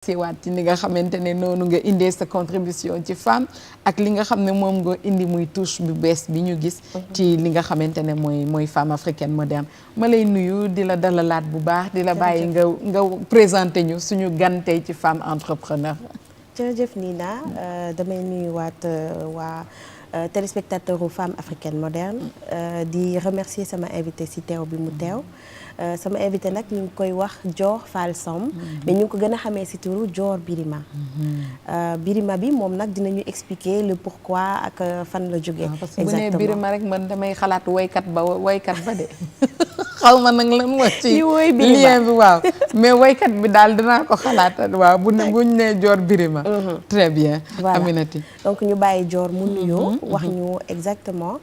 siwaat ci li nga xamante ne noonu nga indee sa contribution ci femme ak li nga xam ne moom nga indi muy touche bu bees bi ñu gis ci li nga xamante ne mooy femme africaine moderne ma lay nuyu di la dalalaat bu baax di la bàyyi nga présenté ñu suñu gan tey ci femme entrepreneur. jërëjëf Nina damay nuyuwaat waa téléspectateur u femme africaine moderne di remercier sama invité si teew bi mu teew sama invité nag ñu ngi koy wax Dior Fall Samb mais ñu ngi ko gën a xamee si turu Dior Birima Birima bi moom nag dinañu expliquer le pourquoi ak fan la jógee parce que bu nee Birima rek man damay xalaat waykat ba de xaw ma nag lan moo ci lien bi waaw mais waykat bi daal dinaa ko xalaat waaw buñ nee Dior Birima très bien Aminati donc ñu bàyyi Dior mu nuyoo wax ñu exactement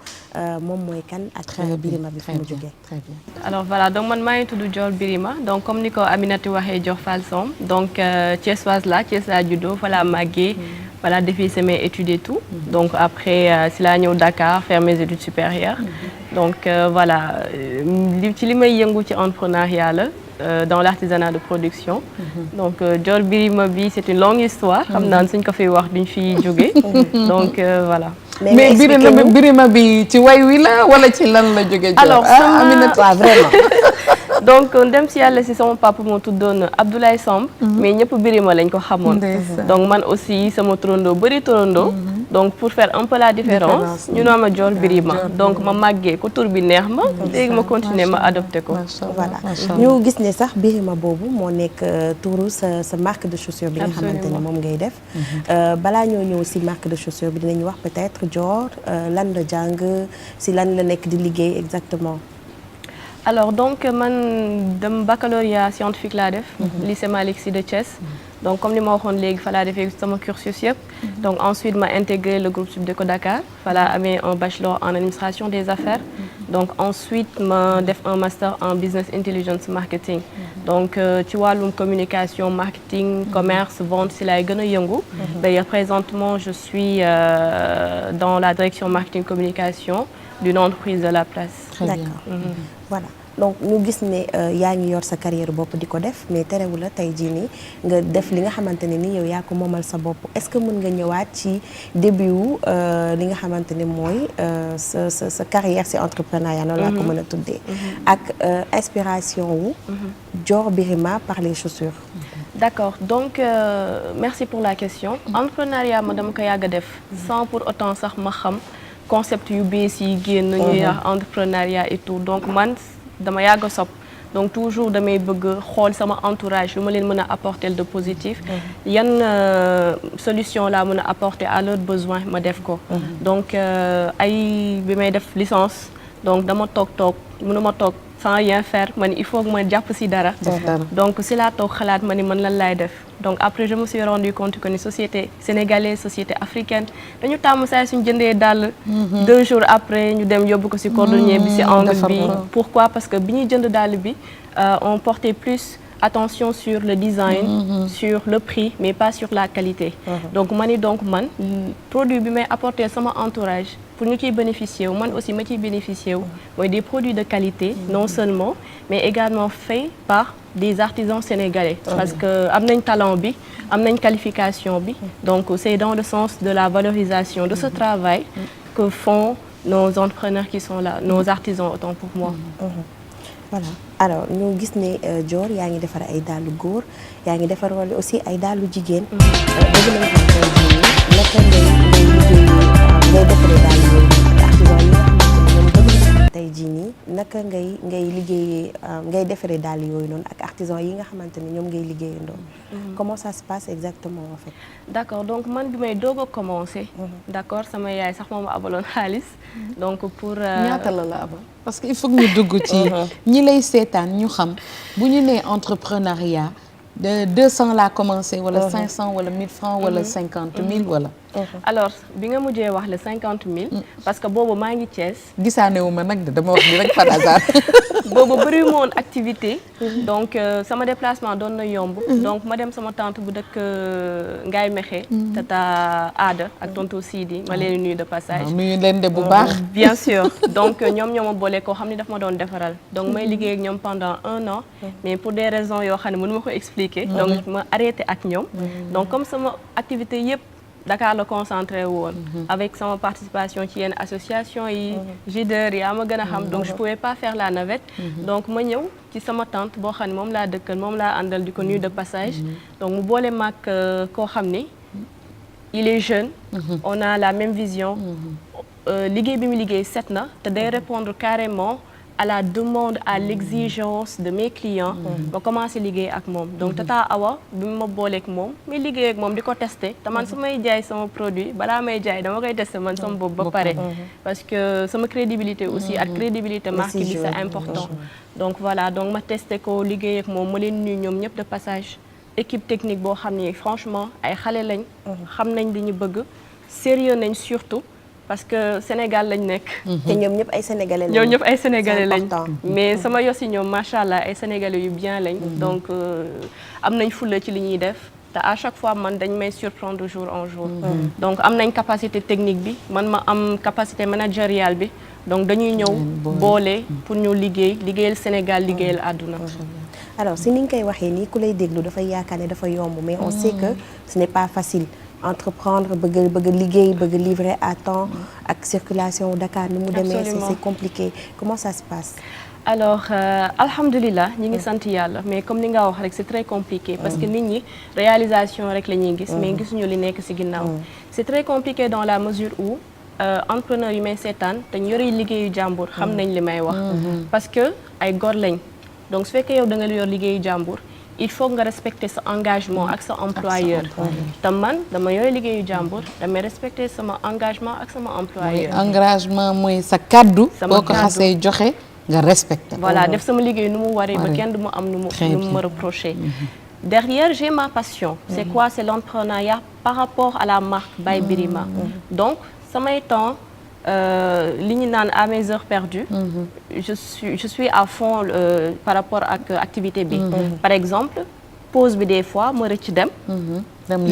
moom mooy kan ak Birima bi fi mu jógee très bien alors voilà donc man maa ngi tudd Dior Birima donc comme ni ko Aminati waxee Dior Fall Samb donc Thiessoise la Thiès laa juddoo fa laa màggee voilà défi mes études et tout donc après si laa ñëw Dakar faire mes études supérieures donc voilà li may yëngu ci entrepreneuriat la dans l'artisanat de production donc Dior Birima bi c'est une longue histoire xam naa suñ ko fiy wax duñ fi jóge donc voilà mais Birima bi ci way wi la wala ci lan la jóge alors Aminata vraiment donc ndem si yàlla si sama papa moo tuddoon Abdoulaye Samb mais ñëpp Birima lañ ko xamoon donc man aussi sama turandoo bëri turandoo donc pour faire un peu la différence ñu noo ma Dior Birima donc ma màggee ko tur bi neex ma léegi ma continuer ma adopté ko voilà ñu gis ne sax Birima boobu moo nekk turu sa marque de chaussure bi nga xamante ne moom ngay def balaa ñoo ñëw si marque de chaussure bi dinañu wax peut-être Dior lan la jàng si lan la nekk di liggéey exactement alors donc man dem baccalauréat scientifique laa def lycée Malick Sy de Thiès donc comme ni ma waxoon léegi fa laa defee sama cursus yëpp donc ensuite ma intégré le groupe Subdeco Dakar fa laa amee un bachelor en administration des affaires donc ensuite ma def un master en business intelligence marketing donc ci wàllum communication marketing commerce vente si laay gën a yëngu d'ailleurs présentement je suis dans la direction marketing communication d'une entreprise de la place. D'accord. Voilà donc ñu gis ne yaa ngi yor sa carrière bopp di ko def mais terewul la tey jii nii nga def li nga xamante ne ni yow yaa ko moomal sa bopp est-ce que mën nga ñëwaat ci début wu li nga xamante ne mooy sa carrière ci entrepreneuriat noonu laa ko mën a tuddee ak inspiration wu Dior Birima par les chaussures. D'accord donc merci pour la question entrepreneuriat ma dama ko yàgg a def sans pour autant sax ma xam concept yu bees yi génn ñuy wax entrepreneuriat et tout donc man dama yàgg a sopp donc toujours damay bëgg xool sama entourage lu ma leen mën a apporter de positif yan solution laa mën a apporter à leurs besoins ma def ko donc ay bi may def licence donc dama toog mënuma toog sans rien faire man il faut que ma jàpp ci dara donc si laa toog xalaat ma ni man lan laay def donc après je me suis rendu compte que ni société sénégalaise société africaine dañu tàmm saa suñu jëndee dàll 2 jours après ñu dem yóbbu ko ci cordonnier bi ci angle bi pourquoi parce que bi ñuy jënd dàll bi on portait plus attention sur le design sur le prix mais pas sur la qualité donc man produit bi may apporter sama entourage pour ñu ciy bénéficier wu man aussi ma ciy bénéficier wu mooy des produits de qualité non seulement mais également faits par des artisans sénégalais parce que am nañ talent bi am nañ qualification bi donc c'est dans le sens de la valorisation de ce travail que font nos entrepreneurs qui sont là nos artisans autant pour moi voilà alors ñu gis ne Dior yaa ngi defar ay dàllu góor yaa ngi defar wala aussi ay dàllu jigéen bëgg nañ xam tey jii naka ngay defaree dàll yooyu ak artisan yi nga xamante ne ñoom bëgg nañ tey jii nii naka ngay liggéeyee ngay defaree dàll yooyu noonu ak artisan yi nga xamante ne ñoom ngay liggéeyandoo comment ça se passe exactement en fait d'accord donc man bi may doog a commencer d'accord sama yaay sax moom abaloon xaalis donc pour ñaata la abal parce que il faut que ñu dugg ci ñi lay seetaan ñu xam bu ñu nee entrepreneuriat de 200 laa commencé wala 500 wala 1000 francs wala 50 000 wala alors bi nga mujjee wax le 50 000 parce que boobu maa ngi Thiès gisaane wu ma nag de dama wax ni rek par hasard boobu bëri woon activité donc sama déplacement doon na yomb donc ma dem sama tante bu dëkk Ngaye Mekhe tata Aada ak tonton Sidi ma leen nuyu de passage nuyu leen de bu baax bien sûr donc ñoom ñoo ma boole koo xam ne daf ma doon defaral donc may liggéey ak ñoom pendant 1 an mais pour des raisons yoo xam ne mënu ma ko expliquer expliquer. Donc ma arrêté ak ñoom. Donc comme sama activité yëpp Dakar la concentré woon. Avec sama participation ci yenn association yi. JDR yaa ma gën a xam donc je pouvais pas faire la navette. Donc ma ñëw ci sama tante boo xam ne moom laa dëkkal moom laa àndal di ko nuyu de passage. Donc mu boole maag koo xam ni il est jeune. On a la même vision. Liggéey bi mu liggéey set na te day répondre carrément à la demande, à l'exigence de mes clients. ma commencé liggéey ak moom donc Tata Awa bi ma booleeg moom may liggéey ak moom di ko testé te man su may jaay sama produit balaa may jaay dama koy testé man sama bopp ba pare. parce que sama crédibilité aussi ak crédibilité marque bi c'est important. donc voilà donc ma testé ko liggéey ak moom ma leen nuyu ñoom ñëpp de passage. équipe technique boo xam ni franchement ay xale lañ. xam nañ li ñu bëgg sérieux nañ surtout. parce que Sénégal lañ nekk. te ñoom ñëpp ay sénégalais lañ. ñoom ñëpp ay sénégalais lañ. mais sama yosi ñoom macha allah ay sénégalais yu bien lañ. donc am nañ fulla ci li ñuy def. te à chaque fois man dañ may surprendre de jour en jour. donc am nañ capacité technique bi man ma am capacité managériale bi donc dañuy ñëw boole pour ñu liggéeyal Sénégal liggéeyal àdduna. alors si ni nga koy waxee nii ku lay déglu dafay yaakaar ne dafa yomb mais on sait que ce n'est pas facile. entreprendre bëgg liggéey bëgg livrer à temps ak circulation Dakar ni mu demee c'est compliqué comment ça se passe. alors alhamdulilah ñi ngi sant yàlla mais comme ni nga wax rek c'est très compliqué parce que nit ñi réalisation rek la ñuy gis mais gisuñu li nekk ci ginnaaw. c'est très compliqué dans la mesure où entrepreneur yu may seetaan te ñu yore liggéeyu jàmbur xam nañ li may wax. parce que ay góor lañ donc su fekkee yow da nga yor liggéeyu jàmbur. il faut nga respecter sa engagement ak sa employeur. te man dama yooyu liggéeyu jàmbur damay respecter sama engagement ak sama employeur. engagement mooy sa kaddu. boo ko xasee joxe nga respecter. voilà def sama liggéey nu mu waree ba kenn du mu am nu mu ma reprocher. derrière j'ai ma passion. c'est quoi c'est l'entrepreneuriat par rapport à la marque By Birima. donc samay temps. li ñu naan à mes heures perdues. je suis à fond par rapport ak activité bi. par exemple pause bi des fois ma rëcc dem.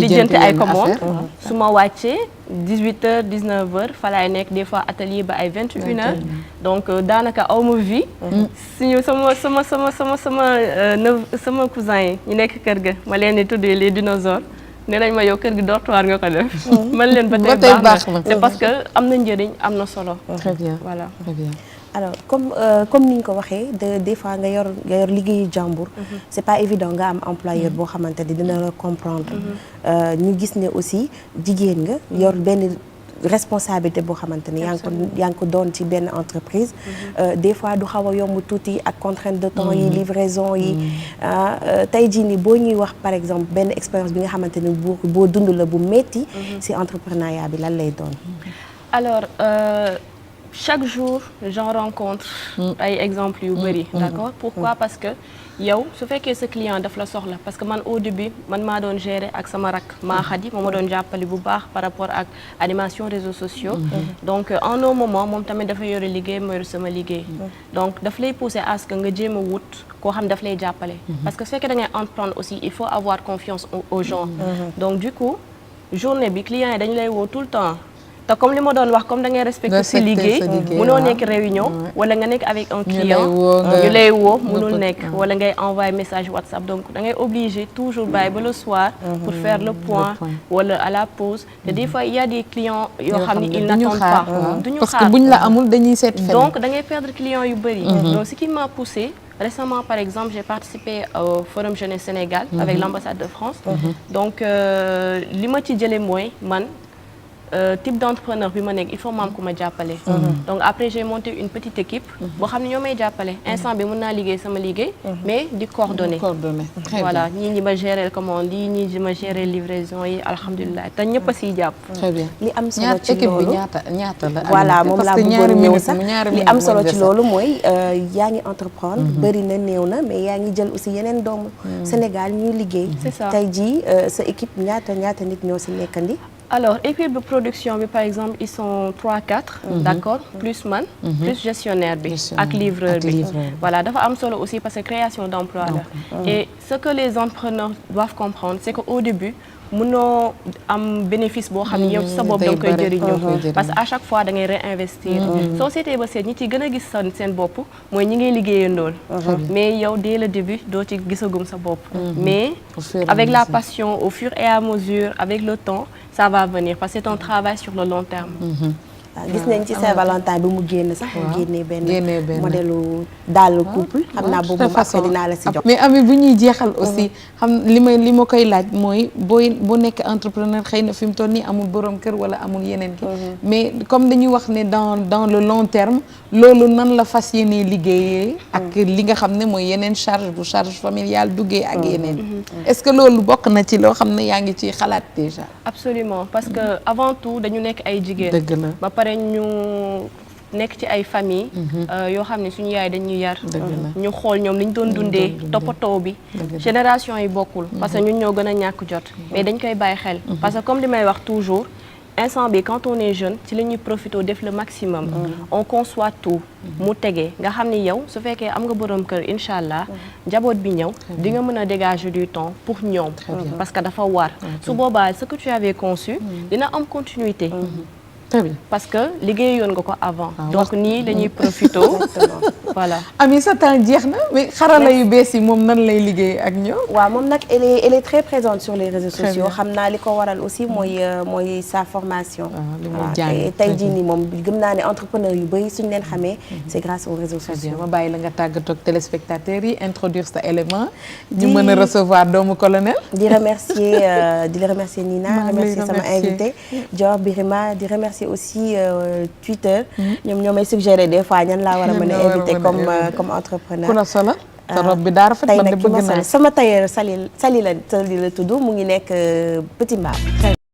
lijjanti ay commande su ma wàccee 18h 19h fa laay nekk des fois atelier ba ay 21h. donc daanaka aw ma vie. suñu sama cousin yi ñu nekk kër ga ma leen di tuddee les dinosaures. nee nañ ma yow kër gi dortoir nga ko def. man leen ba tey baax na c'est parce que am na njëriñ am na solo. très bien voilà. très bien. alors comme ni ñu ko waxee des fois nga yor liggéeyu jàmbur. c'est pas évident nga am employeur boo xamante ni dina la comprendre. ñu gis ne aussi jigéen nga yor benn responsabilité boo xamante ni yaa ngi ko doon ci benn entreprise. des fois du xaw a yomb tuuti ak contrainte de temps yi livraison yi. tey jii nii boo ñuy wax par exemple benn expérience bi nga xamante ni boo dund la bu metti ci entrepreneuriat bi lan lay doon. alors chaque jour j'en rencontre ay exemples yu bari. d'accord pourquoi parce que yow su fekkee sa client daf la soxla parce que man au début man maa doon gérer ak sama rak maa xadi moo ma doon jàppale bu baax par rapport ak animation réseaux sociaux. donc en un moment moom tamit dafa yore liggéey ma yore sama liggéey. donc daf lay pousser à ce que nga jéem a wut koo xam daf lay jàppale. parce que su fekkee da ngay entreprendre aussi il faut avoir confiance aux gens. donc du coup journée bi client yi dañu lay woo tout le temps. te comme li ma doon wax comme da ngay respecter sa liggéey mënoo nekk réunion wala nga nekk avec un client ñu lay woo mënul nekk wala ngay envoyer message WhatsApp donc da ngay obligé toujours bàyyi ba le soir pour faire le point wala à la pause te des fois il y a des clients yoo xam ni ils n'attendent pas duñu xaar parce que buñ la amul dañuy seet feneen donc da ngay perdre clients yu bëri donc ce qui m'a poussé récemment par exemple j'ai participé au Forum Jeunesse Sénégal avec l'ambassade de France donc li ma ci jëlee mooy man type d'entrepreneur bi ma nekk il faut ma am ku ma jàppale. donc après j'ai monté une petite équipe. boo xam ne ñoo may jàppale instant bi mën naa liggéey sama liggéey. mais di coordonner. voilà ñii ñi ma gérer commande yi ñii ñi ma gérer livraison yi alhamdulilah te ñëpp a siy jàpp. très bien li am solo ci loolu équipe bi ñaata la. voilà moom laa bëggoon ñëw sax li am solo ci loolu mooy yaa ngi entreprendre. bëri na néew na mais yaa ngi jël aussi yeneen doomu Sénégal ñuy liggéey. c'est ça tey jii sa équipe ñaata nit ñoo si nekkandi. alors équipe de production bi par exemple ils sont 3-4. d'accord plus man. plus gestionnaire bi ak livreur bi. voilà dafa am solo aussi parce que création d'emploi la. et ce que les entrepreneurs doivent comprendre c'est que au début mënoo am bénéfice boo xam ne yow ci sa bopp da nga koy jëriñoo parce que à chaque fois da ngay réinvestir. société ba seet ñi ci gën a gis seen bopp mooy ñi ngay liggéeyandool. mais yow dès le début doo ci gisagum sa bopp. mais avec la passion au fur et à mesure avec le temps ça va venir parce que c'est un travail sur le long terme. gis nañ ci Saint-Valentin bi mu génn sax mu génnee benn modèle daal couple xam naa boobu après dinaa la si jox mais Ami bu ñuy jeexal aussi xam li ma koy laaj mooy boo nekk entrepreneur xëy na fi mu toll nii amul borom kër wala amul yeneen ki mais comme dañuy wax ne dans le long terme loolu nan la fas yéenee liggéeyee ak li nga xam ne mooy yeneen charge familiale duggee ak yeneen est-ce que loolu bokk na ci loo xam ne yaa ngi ci xalaat déjà absolument parce que avant tout dañu nekk ay jigéen dëgg la ba pare ñu nekk ci ay famille yoo xam ne suñu yaay dañuy yar ñu xool ñoom li ñu doon dundee toppatoo bi génération yi bokkul parce que ñun ñoo gën a ñàkk jot mais dañ koy bàyyi xel parce que comme li may wax toujours instant bi quand on est jeune ci la ñuy profité def le maximum on conçoit tout mu tegee nga xam ni yow su fekkee am nga borom kër incha allah njaboot bi ñëw di nga mën a dégager du temps pour ñoom parce que dafa war su boobaa ce que tu avais conçu dina am continuité parce que liggéeyoon nga ko avant donc nii dañuy profité voilà Ami sa temps jeex na mais xarala yu bees yi moom nan lay liggéey ak ñoom waaw moom nag elle est très présente sur les réseaux sociaux xam naa li ko waral aussi mooy sa formation tey jii nii moom gëm naa ne entrepreneur yu bëri suñu leen xamee c'est grâce aux réseaux sociaux ma bàyyi la nga tàggatoo ak téléspectateurs yi introduire sa élément ñu mën a recevoir doomu colonel di la remercier Nina remercier sama invité Dior Birima di remercier aussi Twitter ñoo may suggérer des fois ñan laa war a mën a invité comme entrepreneur ku la solo sa robe bi daa rafet man de bëgg naa sama tailleur Sali la tudd mu ngi nekk Petit Mbao